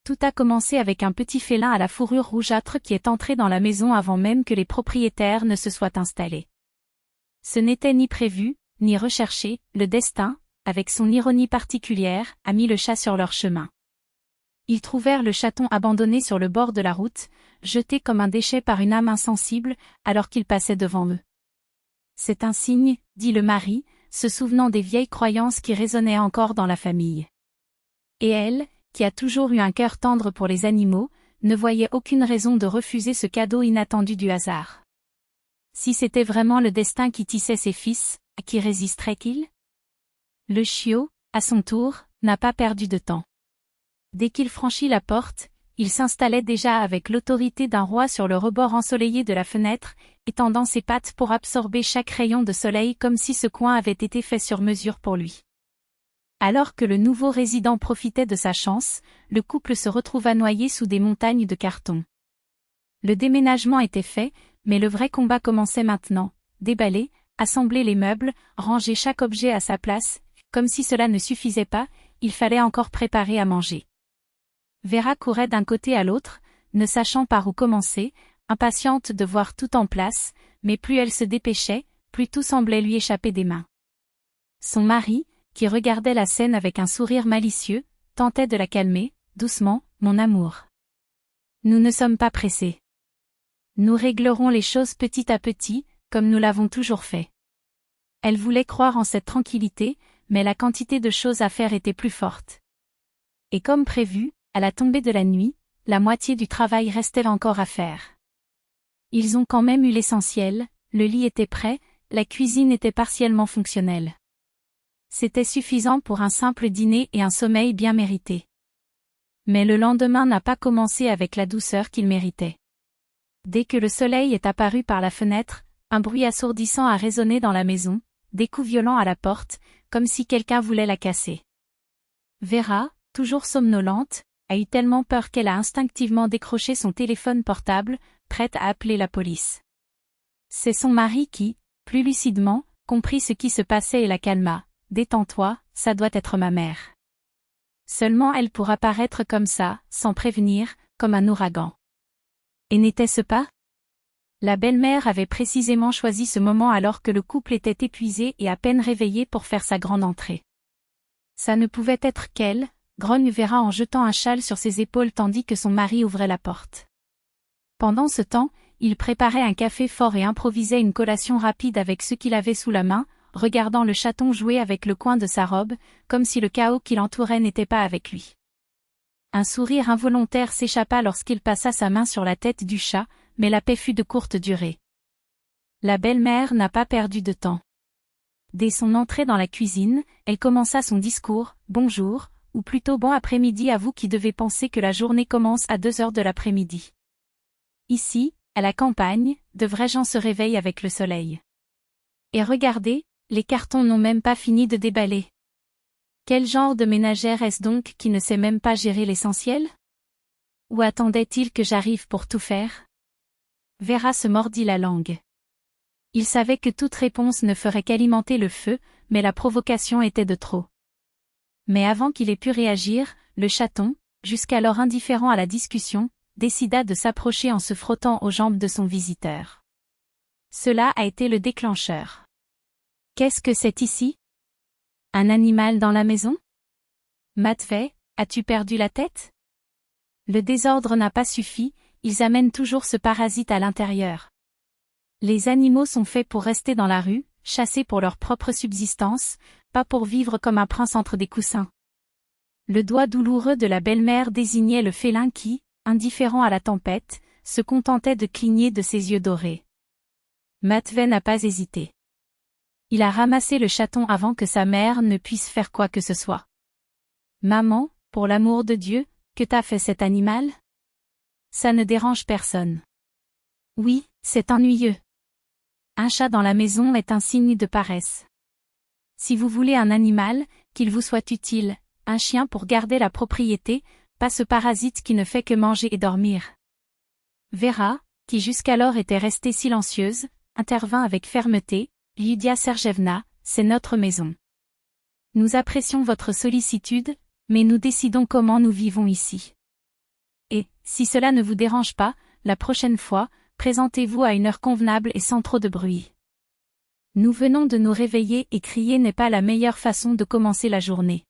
Tout a commencé avec un petit félin à la fourrure rougeâtre qui est entré dans la maison avant même que les propriétaires ne se soient installés. Ce n'était ni prévu, ni recherché, le destin, avec son ironie particulière, a mis le chat sur leur chemin. Ils trouvèrent le chaton abandonné sur le bord de la route, jeté comme un déchet par une âme insensible, alors qu'il passait devant eux. C'est un signe, dit le mari, se souvenant des vieilles croyances qui résonnaient encore dans la famille. Et elle, qui a toujours eu un cœur tendre pour les animaux, ne voyait aucune raison de refuser ce cadeau inattendu du hasard. Si c'était vraiment le destin qui tissait ses fils, à qui résisterait-il? Le chiot, à son tour, n'a pas perdu de temps. Dès qu'il franchit la porte, il s'installait déjà avec l'autorité d'un roi sur le rebord ensoleillé de la fenêtre, étendant ses pattes pour absorber chaque rayon de soleil comme si ce coin avait été fait sur mesure pour lui. Alors que le nouveau résident profitait de sa chance, le couple se retrouva noyé sous des montagnes de carton. Le déménagement était fait, mais le vrai combat commençait maintenant, déballer, assembler les meubles, ranger chaque objet à sa place, comme si cela ne suffisait pas, il fallait encore préparer à manger. Vera courait d'un côté à l'autre, ne sachant par où commencer, impatiente de voir tout en place, mais plus elle se dépêchait, plus tout semblait lui échapper des mains. Son mari, qui regardait la scène avec un sourire malicieux, tentait de la calmer, doucement, mon amour. Nous ne sommes pas pressés. Nous réglerons les choses petit à petit, comme nous l'avons toujours fait. Elle voulait croire en cette tranquillité, mais la quantité de choses à faire était plus forte. Et comme prévu, à la tombée de la nuit, la moitié du travail restait encore à faire. Ils ont quand même eu l'essentiel, le lit était prêt, la cuisine était partiellement fonctionnelle. C'était suffisant pour un simple dîner et un sommeil bien mérité. Mais le lendemain n'a pas commencé avec la douceur qu'il méritait. Dès que le soleil est apparu par la fenêtre, un bruit assourdissant a résonné dans la maison, des coups violents à la porte, comme si quelqu'un voulait la casser. Vera, toujours somnolente, a eu tellement peur qu'elle a instinctivement décroché son téléphone portable, prête à appeler la police. C'est son mari qui, plus lucidement, comprit ce qui se passait et la calma. « Détends-toi, ça doit être ma mère. » Seulement elle pourra paraître comme ça, sans prévenir, comme un ouragan. Et n'était-ce pas? La belle-mère avait précisément choisi ce moment alors que le couple était épuisé et à peine réveillé pour faire sa grande entrée. Ça ne pouvait être qu'elle, grogne Vera en jetant un châle sur ses épaules tandis que son mari ouvrait la porte. Pendant ce temps, il préparait un café fort et improvisait une collation rapide avec ce qu'il avait sous la main, regardant le chaton jouer avec le coin de sa robe, comme si le chaos qui l'entourait n'était pas avec lui. Un sourire involontaire s'échappa lorsqu'il passa sa main sur la tête du chat, mais la paix fut de courte durée. La belle-mère n'a pas perdu de temps. Dès son entrée dans la cuisine, elle commença son discours, « Bonjour », ou plutôt « Bon après-midi à vous qui devez penser que la journée commence à 2 heures de l'après-midi. Ici, à la campagne, de vrais gens se réveillent avec le soleil. Et regardez, les cartons n'ont même pas fini de déballer. Quel genre de ménagère est-ce donc qui ne sait même pas gérer l'essentiel? Ou attendait-il que j'arrive pour tout faire? Vera se mordit la langue. Il savait que toute réponse ne ferait qu'alimenter le feu, mais la provocation était de trop. Mais avant qu'il ait pu réagir, le chaton, jusqu'alors indifférent à la discussion, décida de s'approcher en se frottant aux jambes de son visiteur. Cela a été le déclencheur. Qu'est-ce que c'est ici? Un animal dans la maison? Matvey, as-tu perdu la tête? Le désordre n'a pas suffi, ils amènent toujours ce parasite à l'intérieur. Les animaux sont faits pour rester dans la rue, chassés pour leur propre subsistance, pas pour vivre comme un prince entre des coussins. Le doigt douloureux de la belle-mère désignait le félin qui, indifférent à la tempête, se contentait de cligner de ses yeux dorés. Matvey n'a pas hésité. Il a ramassé le chaton avant que sa mère ne puisse faire quoi que ce soit. « Maman, pour l'amour de Dieu, que t'a fait cet animal? Ça ne dérange personne. » Oui, c'est ennuyeux. Un chat dans la maison est un signe de paresse. Si vous voulez un animal, qu'il vous soit utile, un chien pour garder la propriété, pas ce parasite qui ne fait que manger et dormir. Vera, qui jusqu'alors était restée silencieuse, intervint avec fermeté. Lydia Sergevna, c'est notre maison. Nous apprécions votre sollicitude, mais nous décidons comment nous vivons ici. Et, si cela ne vous dérange pas, la prochaine fois, présentez-vous à une heure convenable et sans trop de bruit. Nous venons de nous réveiller et crier n'est pas la meilleure façon de commencer la journée.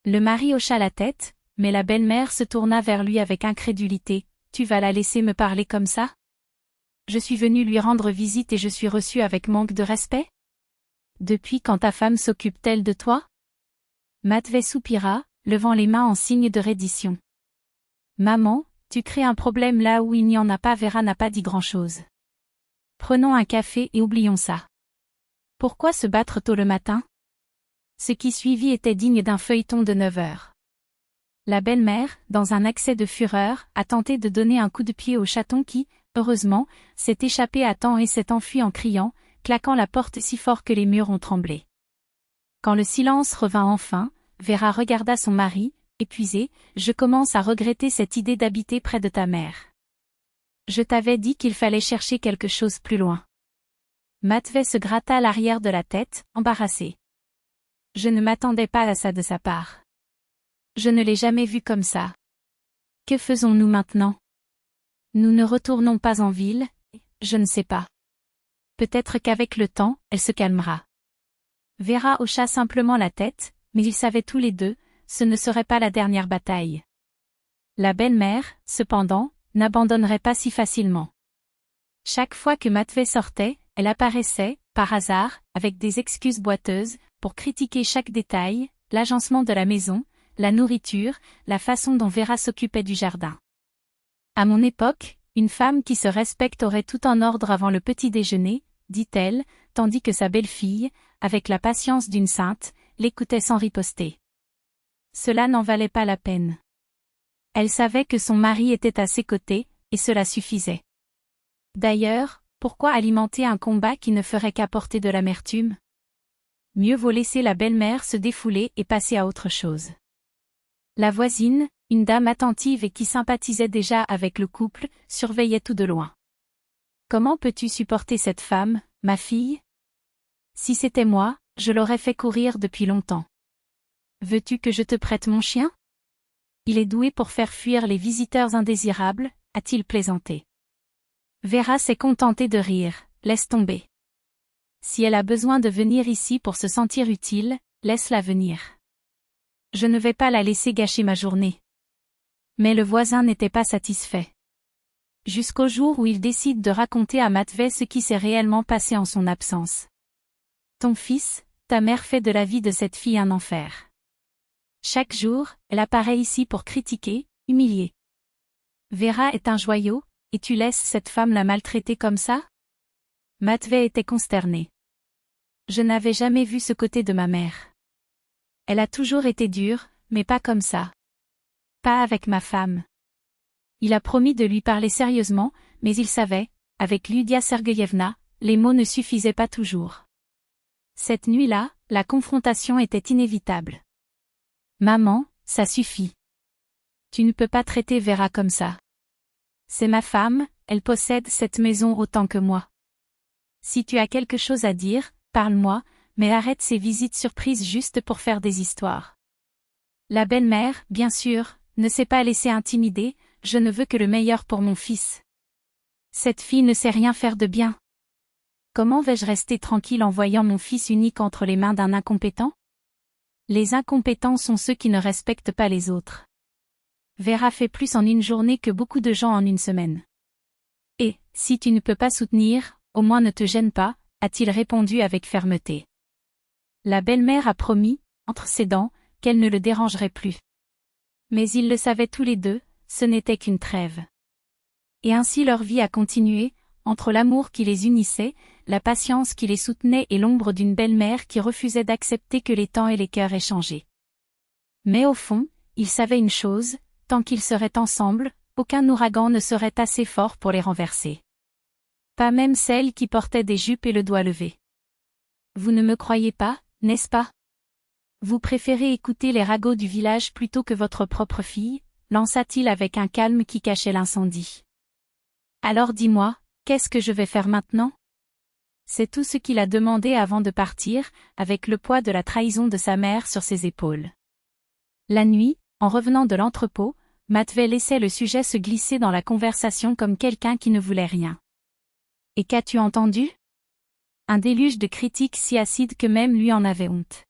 Le mari hocha la tête, mais la belle-mère se tourna vers lui avec incrédulité. Tu vas la laisser me parler comme ça? Je suis venue lui rendre visite et je suis reçue avec manque de respect? Depuis quand ta femme s'occupe-t-elle de toi? Matvey soupira, levant les mains en signe de reddition. Maman, tu crées un problème là où il n'y en a pas. Vera n'a pas dit grand-chose. Prenons un café et oublions ça. Pourquoi se battre tôt le matin? Ce qui suivit était digne d'un feuilleton de 9 heures. La belle-mère, dans un accès de fureur, a tenté de donner un coup de pied au chaton qui, heureusement, s'est échappé à temps et s'est enfui en criant, claquant la porte si fort que les murs ont tremblé. Quand le silence revint enfin, Vera regarda son mari, épuisé. Je commence à regretter cette idée d'habiter près de ta mère. Je t'avais dit qu'il fallait chercher quelque chose plus loin. Matvey se gratta l'arrière de la tête, embarrassé. Je ne m'attendais pas à ça de sa part. Je ne l'ai jamais vu comme ça. Que faisons-nous maintenant? Nous ne retournons pas en ville, je ne sais pas. Peut-être qu'avec le temps, elle se calmera. Vera hocha simplement la tête, mais ils savaient tous les deux, ce ne serait pas la dernière bataille. La belle-mère, cependant, n'abandonnerait pas si facilement. Chaque fois que Matvey sortait, elle apparaissait, par hasard, avec des excuses boiteuses, pour critiquer chaque détail, l'agencement de la maison, la nourriture, la façon dont Vera s'occupait du jardin. À mon époque, une femme qui se respecte aurait tout en ordre avant le petit déjeuner, dit-elle, tandis que sa belle-fille, avec la patience d'une sainte, l'écoutait sans riposter. Cela n'en valait pas la peine. Elle savait que son mari était à ses côtés, et cela suffisait. D'ailleurs, pourquoi alimenter un combat qui ne ferait qu'apporter de l'amertume? Mieux vaut laisser la belle-mère se défouler et passer à autre chose. La voisine, une dame attentive et qui sympathisait déjà avec le couple, surveillait tout de loin. Comment peux-tu supporter cette femme, ma fille? Si c'était moi, je l'aurais fait courir depuis longtemps. Veux-tu que je te prête mon chien? Il est doué pour faire fuir les visiteurs indésirables, a-t-il plaisanté. Vera s'est contentée de rire, laisse tomber. Si elle a besoin de venir ici pour se sentir utile, laisse-la venir. Je ne vais pas la laisser gâcher ma journée. Mais le voisin n'était pas satisfait. Jusqu'au jour où il décide de raconter à Matvey ce qui s'est réellement passé en son absence. Ton fils, ta mère fait de la vie de cette fille un enfer. Chaque jour, elle apparaît ici pour critiquer, humilier. Vera est un joyau, et tu laisses cette femme la maltraiter comme ça? Matvey était consterné. Je n'avais jamais vu ce côté de ma mère. Elle a toujours été dure, mais pas comme ça. Pas avec ma femme. Il a promis de lui parler sérieusement, mais il savait, avec Lydia Sergueyevna, les mots ne suffisaient pas toujours. Cette nuit-là, la confrontation était inévitable. Maman, ça suffit. Tu ne peux pas traiter Vera comme ça. C'est ma femme, elle possède cette maison autant que moi. Si tu as quelque chose à dire, parle-moi, mais arrête ces visites surprises juste pour faire des histoires. La belle-mère, bien sûr, ne s'est pas laissée intimider, je ne veux que le meilleur pour mon fils. Cette fille ne sait rien faire de bien. Comment vais-je rester tranquille en voyant mon fils unique entre les mains d'un incompétent? Les incompétents sont ceux qui ne respectent pas les autres. Vera fait plus en une journée que beaucoup de gens en une semaine. Et, si tu ne peux pas soutenir, au moins ne te gêne pas, a-t-il répondu avec fermeté. La belle-mère a promis, entre ses dents, qu'elle ne le dérangerait plus. Mais ils le savaient tous les deux, ce n'était qu'une trêve. Et ainsi leur vie a continué, entre l'amour qui les unissait, la patience qui les soutenait et l'ombre d'une belle-mère qui refusait d'accepter que les temps et les cœurs aient changé. Mais au fond, ils savaient une chose, tant qu'ils seraient ensemble, aucun ouragan ne serait assez fort pour les renverser. Pas même celle qui portait des jupes et le doigt levé. Vous ne me croyez pas, n'est-ce pas? Vous préférez écouter les ragots du village plutôt que votre propre fille, lança-t-il avec un calme qui cachait l'incendie. Alors dis-moi, qu'est-ce que je vais faire maintenant? C'est tout ce qu'il a demandé avant de partir, avec le poids de la trahison de sa mère sur ses épaules. La nuit, en revenant de l'entrepôt, Matvey laissait le sujet se glisser dans la conversation comme quelqu'un qui ne voulait rien. « Et qu'as-tu entendu ?» Un déluge de critiques si acide que même lui en avait honte.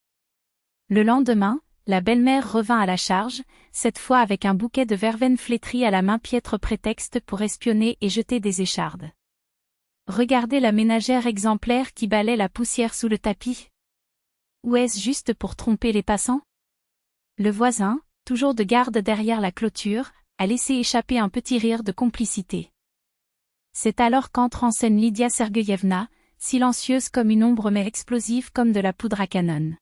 Le lendemain, la belle-mère revint à la charge, cette fois avec un bouquet de verveine flétrie à la main, piètre prétexte pour espionner et jeter des échardes. Regardez la ménagère exemplaire qui balaie la poussière sous le tapis. Ou est-ce juste pour tromper les passants? Le voisin, toujours de garde derrière la clôture, a laissé échapper un petit rire de complicité. C'est alors qu'entre en scène Lydia Sergueyevna, silencieuse comme une ombre mais explosive comme de la poudre à canon.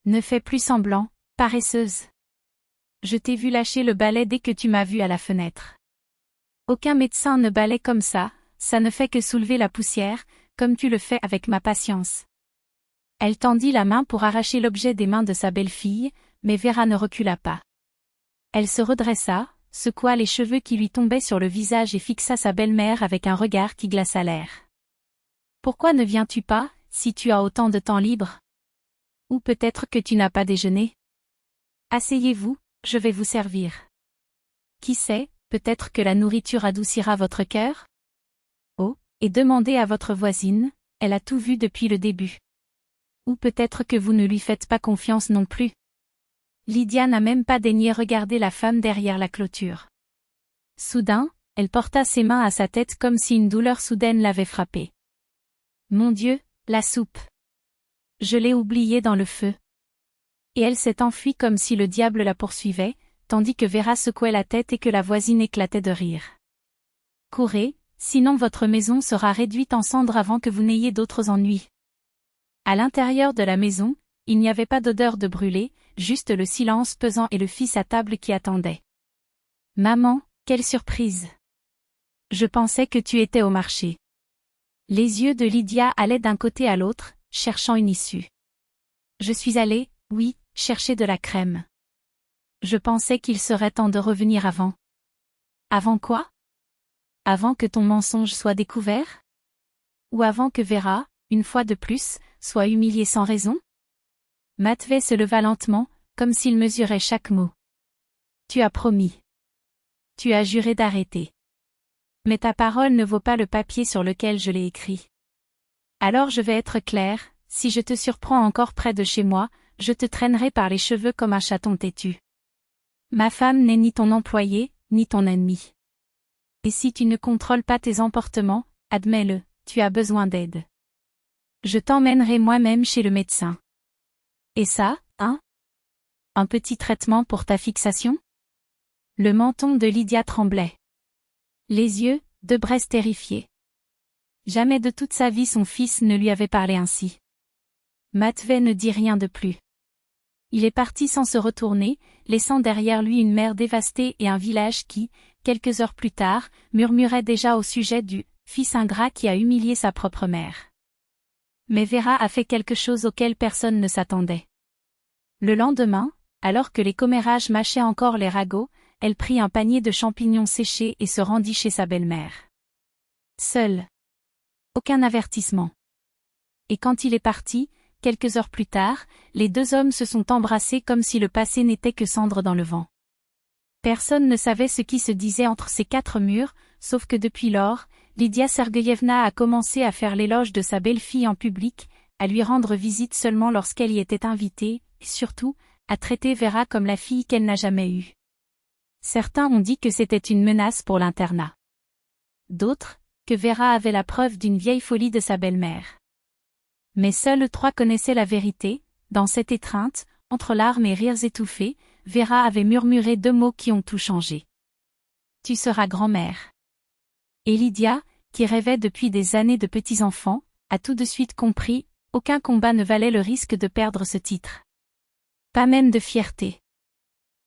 Ne fais plus semblant, paresseuse. Je t'ai vu lâcher le balai dès que tu m'as vu à la fenêtre. Aucun médecin ne balaie comme ça ne fait que soulever la poussière, comme tu le fais avec ma patience. Elle tendit la main pour arracher l'objet des mains de sa belle-fille, mais Vera ne recula pas. Elle se redressa, secoua les cheveux qui lui tombaient sur le visage et fixa sa belle-mère avec un regard qui glaça l'air. Pourquoi ne viens-tu pas, si tu as autant de temps libre? Ou peut-être que tu n'as pas déjeuné? Asseyez-vous, je vais vous servir. Qui sait, peut-être que la nourriture adoucira votre cœur? Oh, et demandez à votre voisine, elle a tout vu depuis le début. Ou peut-être que vous ne lui faites pas confiance non plus. Lydia n'a même pas daigné regarder la femme derrière la clôture. Soudain, elle porta ses mains à sa tête comme si une douleur soudaine l'avait frappée. Mon Dieu, la soupe! Je l'ai oubliée dans le feu. Et elle s'est enfuie comme si le diable la poursuivait, tandis que Vera secouait la tête et que la voisine éclatait de rire. Courez, sinon votre maison sera réduite en cendres avant que vous n'ayez d'autres ennuis. À l'intérieur de la maison, il n'y avait pas d'odeur de brûlé, juste le silence pesant et le fils à table qui attendait. Maman, quelle surprise! Je pensais que tu étais au marché. Les yeux de Lydia allaient d'un côté à l'autre, cherchant une issue. Je suis allée, oui, chercher de la crème. Je pensais qu'il serait temps de revenir avant. Avant quoi? Avant que ton mensonge soit découvert? Ou avant que Vera, une fois de plus, soit humiliée sans raison? Matvey se leva lentement, comme s'il mesurait chaque mot. Tu as promis. Tu as juré d'arrêter. Mais ta parole ne vaut pas le papier sur lequel je l'ai écrit. Alors je vais être claire, si je te surprends encore près de chez moi, je te traînerai par les cheveux comme un chaton têtu. Ma femme n'est ni ton employée, ni ton ennemi. Et si tu ne contrôles pas tes emportements, admets-le, tu as besoin d'aide. Je t'emmènerai moi-même chez le médecin. Et ça, hein? Un petit traitement pour ta fixation? Le menton de Lydia tremblait. Les yeux, de Brest terrifiés. Jamais de toute sa vie son fils ne lui avait parlé ainsi. Matvey ne dit rien de plus. Il est parti sans se retourner, laissant derrière lui une mer dévastée et un village qui, quelques heures plus tard, murmurait déjà au sujet du « fils ingrat qui a humilié sa propre mère ». Mais Vera a fait quelque chose auquel personne ne s'attendait. Le lendemain, alors que les commérages mâchaient encore les ragots, elle prit un panier de champignons séchés et se rendit chez sa belle-mère. Seule. Aucun avertissement. Et quand il est parti, quelques heures plus tard, les deux hommes se sont embrassés comme si le passé n'était que cendre dans le vent. Personne ne savait ce qui se disait entre ces quatre murs, sauf que depuis lors, Lydia Sergueyevna a commencé à faire l'éloge de sa belle-fille en public, à lui rendre visite seulement lorsqu'elle y était invitée, et surtout, à traiter Vera comme la fille qu'elle n'a jamais eue. Certains ont dit que c'était une menace pour l'internat. D'autres, que Vera avait la preuve d'une vieille folie de sa belle-mère. Mais seuls trois connaissaient la vérité, dans cette étreinte, entre larmes et rires étouffés, Vera avait murmuré deux mots qui ont tout changé. Tu seras grand-mère. Et Lydia, qui rêvait depuis des années de petits-enfants, a tout de suite compris, aucun combat ne valait le risque de perdre ce titre. Pas même de fierté.